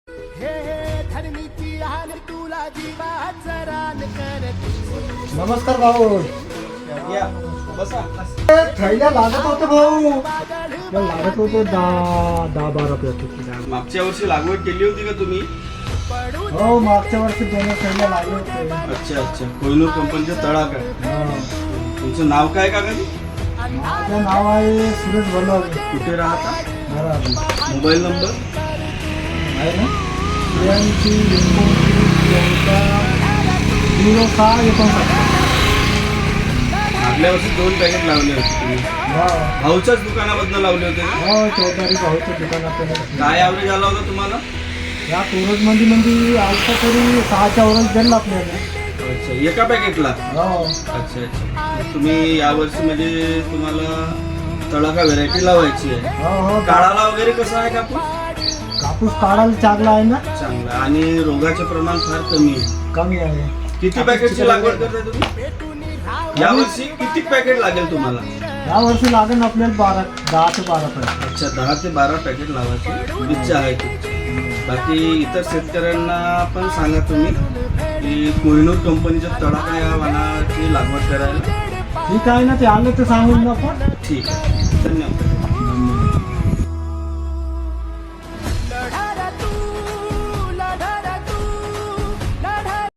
नमस्कार भाऊ. या बसा. थैल्या लागत होतं भाऊ. लागत होतं 10-12 रुपये. मागच्या वर्षी लागवड केली होती का तुम्ही? हो, मागच्या वर्षी 2 थैल्या लागले होते. अच्छा अच्छा. कोहिनूर कंपनीचा तळाक आहे. तुमचं नाव काय का कधी? माझं नाव आहे सुरेश बलवागे. कुठे राहता? बरोबर मोबाईल नंबर आहे ना. 0659. मागल्या वर्षी 2 पॅकेट लावले होते तुम्ही. भाऊच्याच दुकानामधनं लावले होते का? हो, चौधारी भाऊच्या दुकानात. काय ॲव्हरेज आला होता तुम्हाला? या टोरज मध्ये आलता तरी 6च्या वरच दिला आपल्याला. अच्छा, एका पॅकेटला? हो. अच्छा अच्छा. तुम्ही यावर्षी म्हणजे तुम्हाला तळाका व्हेरायटी लावायची आहे. हो हो. काळाला वगैरे कसं आहे कापूस? कापूस काढायला चांगला आहे ना. चांगला. आणि रोगाचे प्रमाण फार कमी आहे. कमी आहे. किती पॅकेटची लागवड करताय तुम्ही? यावर्षी किती पॅकेट लागेल तुम्हाला? या वर्षी लागेल आपल्याला 10 ते 12 पर्यंत. अच्छा, 10 ते 12 पॅकेट लावायची इच्छा आहे तुमची. बाकी इतर शेतकऱ्यांना पण सांगा तुम्ही की कोहिनूर कंपनीच्या तळाका या वाणाची लागवड करायला. ठीक आहे ना, ते आलं तर सांगून आपण. ठीक आहे, धन्यवाद.